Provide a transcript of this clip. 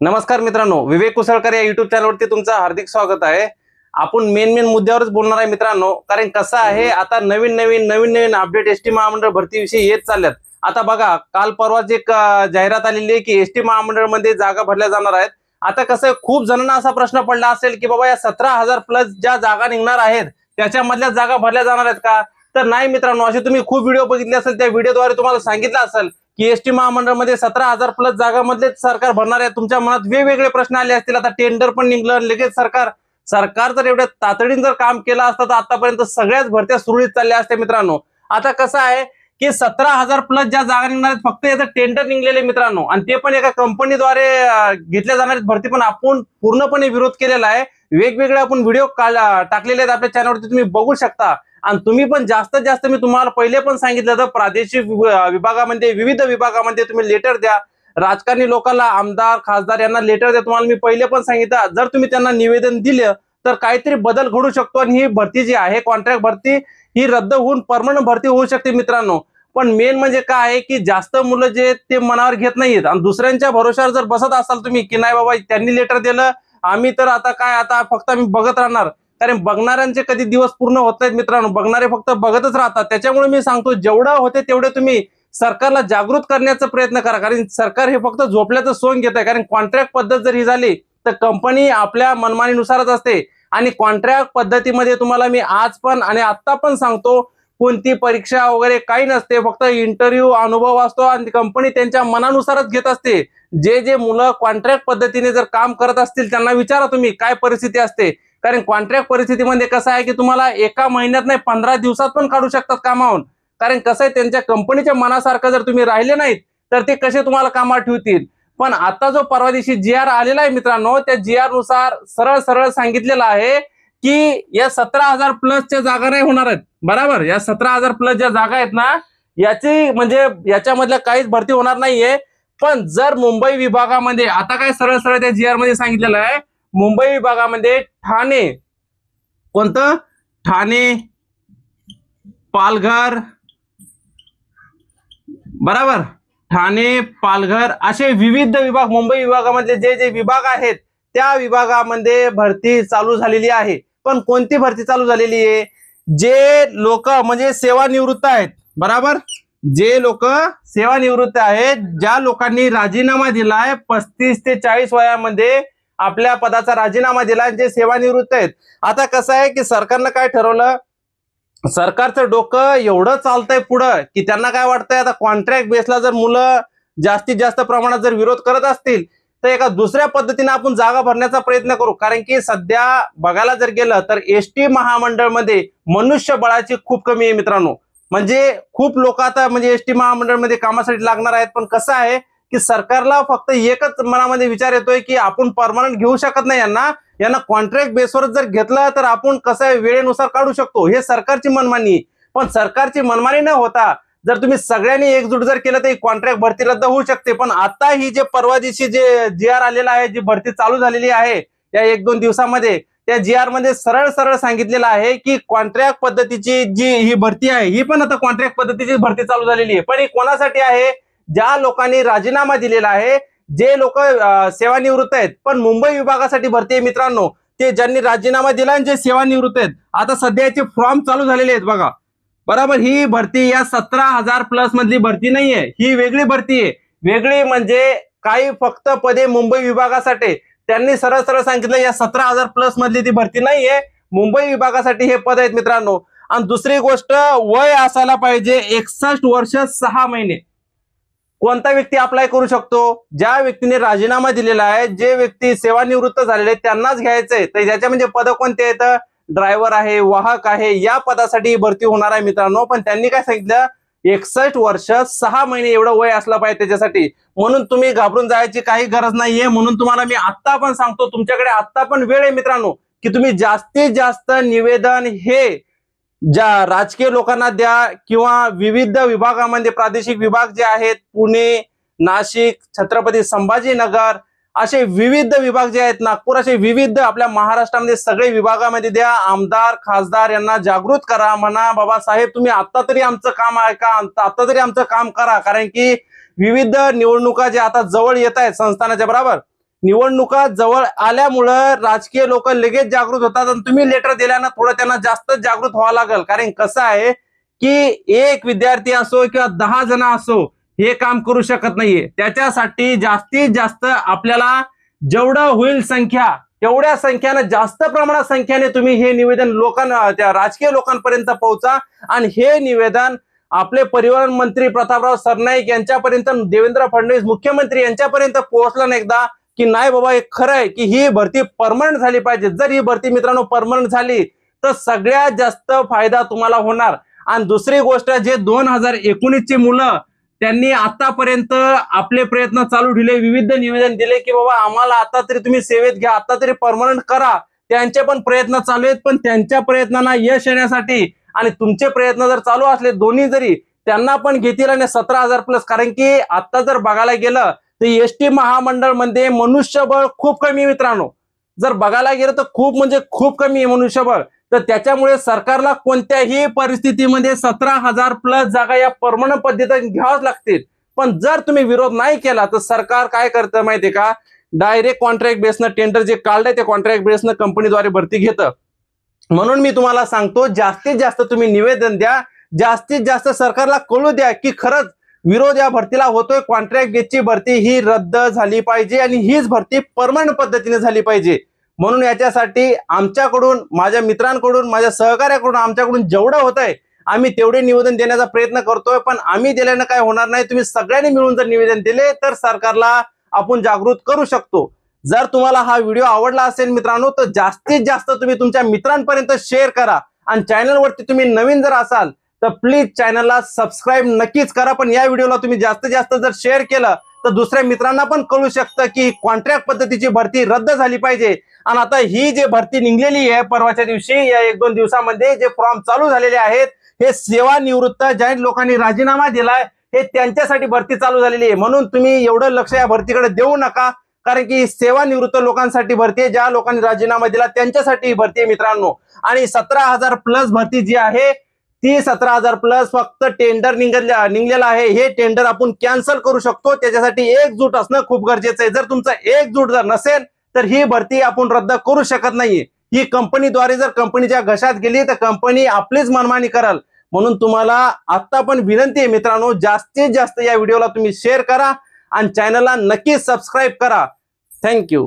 नमस्कार मित्रांनो, विवेक कुसळकर या युट्यूब चॅनलवरती तुमचं हार्दिक स्वागत आहे। आपण मेन मुद्द्यावरच बोलणार आहे मित्रांनो, कारण कसं आहे आता नवीन अपडेट एसटी महामंडळ भरतीविषयी येत चालल्यात। आता बघा, काल परवाच एक जाहिरात आलेली आहे की एसटी महामंडळ मध्ये जागा भरल्या जाणार आहेत। आता कसं खूप जणांना असा प्रश्न पडला असेल की बाबा या 17,000 प्लस ज्या जागा निघणार आहेत त्याच्यामधल्या जागा भरल्या जाणार आहेत का? तर नाही मित्रांनो, असे तुम्ही खूप व्हिडिओ बघितले असेल, त्या व्हिडिओद्वारे तुम्हाला सांगितलं असेल की एसटी महामंडळ मध्ये 17,000 प्लस जागांमधले सरकार भरणार आहे। तुमच्या मनात वेगवेगळे प्रश्न आले असतील। आता टेंडर पण निघलं, लगेच सरकार जर एवढ्या तातडीने जर काम केलं असतं तर आतापर्यंत सगळ्याच भरत्या सुरळीत चालल्या असत्या मित्रांनो। आता कसं आहे की 17,000 प्लस ज्या जागा निघणार आहेत, फक्त याचं टेंडर निघलेले मित्रांनो, आणि ते पण एका कंपनीद्वारे घेतल्या जाणाऱ्या भरती पण आपण पूर्णपणे विरोध केलेला आहे। वेगवेगळे आपण व्हिडिओ टाकलेले आहेत आपल्या चॅनलवरती, तुम्ही बघू शकता। आणि तुम्ही पण जास्तीत जास्त मी तुम्हाला पहिले पण सांगितलं तर प्रादेशिक विभागामध्ये विविध विभागामध्ये तुम्ही लेटर द्या। राजकारणी लोकांना, आमदार खासदार यांना लेटर द्या। तुम्हाला मी पहिले पण सांगितलं, जर तुम्ही त्यांना निवेदन दिलं तर काहीतरी बदल घडू शकतो आणि ही भरती जी आहे कॉन्ट्रॅक्ट भरती ही रद्द होऊन परमनंट भरती होऊ शकते मित्रांनो। पण मेन म्हणजे काय आहे की जास्त मुलं जे ते मनावर घेत नाहीत आणि दुसऱ्यांच्या भरोश्यावर जर बसत असाल तुम्ही की नाही बाबा त्यांनी लेटर दिलं, आम्ही तर आता काय, आता फक्त आम्ही बघत राहणार, कारण बघणाऱ्यांचे कधी दिवस पूर्ण होत नाहीत मित्रांनो, बघणारे फक्त बघतच राहतात। त्याच्यामुळे मी सांगतो, जेवढं होते तेवढे तुम्ही सरकारला जागृत करण्याचा प्रयत्न करा, कारण सरकार हे फक्त झोपल्याचं सोंग घेत आहे। कारण कॉन्ट्रॅक्ट पद्धत जर ही झाली तर कंपनी आपल्या मनमानीनुसारच असते, आणि कॉन्ट्रॅक्ट पद्धतीमध्ये तुम्हाला मी आज पण आणि आता पण सांगतो, कोणती परीक्षा वगैरे काही नसते, फक्त इंटरव्ह्यू अनुभव असतो आणि कंपनी त्यांच्या मनानुसारच घेत असते। जे मुलं कॉन्ट्रॅक्ट पद्धतीने जर काम करत असतील त्यांना विचारा तुम्ही काय परिस्थिती असते। कारण कॉन्ट्रॅक्ट परिस्थितीमध्ये कसं आहे की तुम्हाला एका महिन्यात नाही 15 दिवसात पण काढू शकतात कामावून। कारण कसं आहे, त्यांच्या कंपनीच्या मनासारखं जर तुम्ही राहिले नाहीत तर ते कसे तुम्हाला कामावर ठेवतील। पण आता जो परवा दिवशी GR आलेला आहे मित्रांनो, त्या GR नुसार सरळ सरळ सांगितलेलं आहे की या 17,000 प्लसच्या जागा नाही होणार आहेत, बरोबर। या 17,000 प्लस ज्या जागा आहेत ना, याची म्हणजे याच्यामधल्या काहीच भरती होणार नाहीये। पण जर मुंबई विभागामध्ये, आता काय सरळ सरळ त्या GR मध्ये सांगितलेलं आहे, मुंबई विभागामध्ये ठाणे, कोणतं ठाणे, पालघर, बरोबर, ठाणे पालघर असे विविध विभाग, मुंबई विभागामध्ये जे जे विभाग आहेत त्या विभागामध्ये भरती चालू झालेली आहे। पण कोणती भरती चालू झालेली आहे? जे लोक म्हणजे सेवानिवृत्त आहेत, बरोबर, जे लोक सेवानिवृत्त आहेत, ज्या लोकांनी राजीनामा दिलाय 35 ते 40 वयामध्ये आपल्या पदाचा राजीनामा दिला, जे सेवानिवृत्त आहेत। आता कसं आहे की सरकारनं काय ठरवलं, सरकारचं डोकं एवढं चालतंय पुढं की त्यांना काय वाटतंय, आता कॉन्ट्रॅक्ट बेसला जर मुलं जास्तीत जास्त प्रमाणात जर विरोध करत असतील तर एका दुसऱ्या पद्धतीने आपण जागा भरण्याचा प्रयत्न करू। कारण की सध्या बघायला जर गेलं तर एसटी महामंडळ मध्ये मनुष्यबळाची खूप कमी आहे मित्रांनो। म्हणजे खूप लोक आता म्हणजे एसटी महामंडळ मध्ये कामासाठी लागणार आहेत। पण कसं आहे की सरकारला फक्त एकच मनामध्ये विचार येतोय की आपण परमनंट घेऊ शकत नाही यांना कॉन्ट्रॅक्ट बेसवर जर घेतलं तर आपण कसं आहे वेळेनुसार काढू शकतो, हे सरकारची मनमानी। पण सरकारची मनमानी न होता जर तुम्ही सगळ्यांनी एकजूट जर केलं तर कॉन्ट्रॅक्ट भरती रद्द होऊ शकते। पण आता ही जे परवा दिवशी जे GR आलेला आहे, जी भरती चालू झालेली आहे या 1-2 दिवसामध्ये, त्या GR मध्ये सरळ सरळ सांगितलेलं आहे की कॉन्ट्रॅक्ट पद्धतीची जी ही भरती आहे ही पण आता कॉन्ट्रॅक्ट पद्धतीची भरती चालू झालेली आहे। पण ही कोणासाठी आहे? ज्या लोकांनी राजीनामा दिलेला आहे, जे लोक सेवानिवृत्त आहेत। पण मुंबई विभागासाठी भरती आहे मित्रांनो, ते ज्यांनी राजीनामा दिला आणि जे सेवानिवृत्त आहेत। आता सध्याचे फॉर्म चालू झालेले आहेत बघा, बरोबर। ही भरती या 17,000 प्लस मधली भरती नाहीये, ही वेगळी भरती आहे। वेगळी म्हणजे काही फक्त पदे मुंबई विभागासाठी, त्यांनी सरळ सरळ सांगितलं या 17,000 प्लस मधली ती भरती नाहीये, मुंबई विभागासाठी हे पद आहेत मित्रांनो। आणि दुसरी गोष्ट, वय असायला पाहिजे 61 वर्ष 6 महिने। कोणता व्यक्ती अप्लाय करू शकतो? ज्या व्यक्तीने राजीनामा दिलेला आहे, जे व्यक्ती सेवानिवृत्त झालेले त्यांनाच घ्यायचंय। तर याच्या म्हणजे पद कोणते आहेत? ड्रायव्हर आहे, वाहक आहे, या पदासाठी भरती होणार आहे मित्रांनो। पण त्यांनी काय सांगितलं, 61 वर्ष 6 महिने एवढं वय असलं पाहिजे त्याच्यासाठी। म्हणून तुम्ही घाबरून जायची काही गरज नाहीये। म्हणून तुम्हाला मी आता पण सांगतो, तुमच्याकडे आता पण वेळ आहे मित्रांनो की तुम्ही जास्तीत जास्त निवेदन हे ज्या राजकीय लोकांना द्या, किंवा विविध विभागामध्ये प्रादेशिक विभाग जे आहेत, पुणे, नाशिक, छत्रपती संभाजीनगर असे विविध विभाग जे आहेत, नागपूर, असे विविध आपल्या महाराष्ट्रामध्ये सगळे विभागामध्ये द्या। आमदार खासदार यांना जागृत करा, म्हणा बाबा साहेब तुम्ही आता तरी आमचं काम ऐका, आता तरी आमचं काम करा। कारण की विविध निवडणुका जे आता जवळ येत आहेत संस्थानाच्या, बरोबर, निवडणुका जवळ आल्यामुळं राजकीय लोक लगेच जागृत होतात आणि तुम्ही लेटर दिल्यानं थोडं त्यांना जास्त जागृत व्हावं लागेल. कारण कसं आहे की एक विद्यार्थी असो किंवा 10 जण असो हे काम करू शकत नाहीये. त्याच्यासाठी जास्तीत जास्त आपल्याला जेवढं होईल संख्या तेवढ्या संख्यानं जास्त प्रमाणात संख्येने तुम्ही हे निवेदन लोकांना त्या राजकीय लोकांपर्यंत पोहोचा आणि हे निवेदन आपले परिवहन मंत्री प्रतापराव सरनाईक यांच्यापर्यंत, देवेंद्र फडणवीस मुख्यमंत्री यांच्यापर्यंत पोहोचलं ना एकदा की नाही बाबा हे खरं आहे की ही भरती परमनंट झाली पाहिजे. जर ही भरती मित्रांनो परमनंट झाली तर सगळ्यात जास्त फायदा तुम्हाला होणार. आणि दुसरी गोष्ट, जे 2019 ची मुलं त्यांनी आतापर्यंत आपले प्रयत्न चालू ठेवले, विविध निवेदन दिले की बाबा आम्हाला आता तरी तुम्ही सेवेत घ्या, आता तरी परमनंट करा, त्यांचे पण प्रयत्न चालू आहेत. पण त्यांच्या प्रयत्नांना यश येण्यासाठी आणि तुमचे प्रयत्न जर चालू असले दोन्ही जरी, त्यांना पण घेतील आणि 17,000 प्लस. कारण की आता जर बघायला गेलं तर एसटी महामंडळ मध्ये मनुष्यबळ खूप कमी आहे मित्रांनो. जर बघायला गेलं तर खूप म्हणजे खूप कमी आहे मनुष्यबळ. तर त्याच्यामुळे सरकारला कोणत्याही परिस्थितीमध्ये 17,000 प्लस जागा या परमनंट पद्धतीने घ्याव्याच लागतील. पण जर तुम्ही विरोध नाही केला तर सरकार काय करतं माहितीये का, डायरेक्ट कॉन्ट्रॅक्ट बेसनं टेंडर जे काढलंय ते कॉन्ट्रॅक्ट बेसनं कंपनीद्वारे भरती घेतं. म्हणून मी तुम्हाला सांगतो जास्तीत जास्त तुम्ही निवेदन द्या, जास्तीत जास्त सरकारला कळू द्या की खरंच विरोध या भरतीला होतोय, कॉन्ट्रॅक्ट बेसची भरती ही रद्द झाली पाहिजे आणि हीच भरती परमनंट पद्धतीने झाली पाहिजे. म्हणून याच्यासाठी आमच्याकडून, माझ्या मित्रांकडून, माझ्या सहकार्याकडून, आमच्याकडून जेवढं होतंय आम्ही तेवढे निवेदन देण्याचा प्रयत्न करतोय. पण आम्ही दिल्यानं काय होणार नाही, तुम्ही सगळ्यांनी मिळून जर निवेदन दिले तर सरकारला आपण जागृत करू शकतो. जर तुम्हाला हा व्हिडिओ आवडला असेल मित्रांनो तर जास्तीत जास्त तुम्ही तुमच्या मित्रांपर्यंत शेअर करा. आणि चॅनलवरती तुम्ही नवीन जर असाल तर प्लीज चॅनलला सबस्क्राईब नक्कीच करा. पण या व्हिडिओला तुम्ही जास्तीत जास्त जर शेअर केलं तर दुसऱ्या मित्रांना पण कळू शकतं की कॉन्ट्रॅक्ट पद्धतीची भरती रद्द झाली पाहिजे. आणि आता ही जी भरती निघलेली आहे परवाच्या दिवशी, या 1-2 दिवसामध्ये जे फॉर्म चालू झालेले आहेत, हे सेवानिवृत्त ज्या लोकांनी राजीनामा दिलाय हे त्यांच्यासाठी भरती चालू झालेली आहे. म्हणून तुम्ही एवढं लक्ष या भरतीकडे देऊ नका, कारण की सेवानिवृत्त लोकांसाठी भरती आहे, ज्या लोकांनी राजीनामा दिला त्यांच्यासाठी भरती आहे मित्रांनो. आणि 17,000 प्लस भरती जी आहे ती 17,000 प्लस फक्त टेंडर निघलेलं आहे. हे टेंडर आपण कॅन्सल करू शकतो. त्याच्यासाठी एकजूट असणं खूप गरजेचं आहे. जर तुमचं एकजूट जर नसेल तर ही भरती आपण रद्द करू शकत नाहीये. ही कंपनीद्वारे जर कंपनीच्या घशात गेली तर कंपनी आपलीच मनमानी कराल. म्हणून तुम्हाला आता पण विनंती आहे मित्रांनो, जास्तीत जास्त या व्हिडिओला तुम्ही शेअर करा आणि चॅनलला नक्कीच सबस्क्राईब करा. थँक्यू.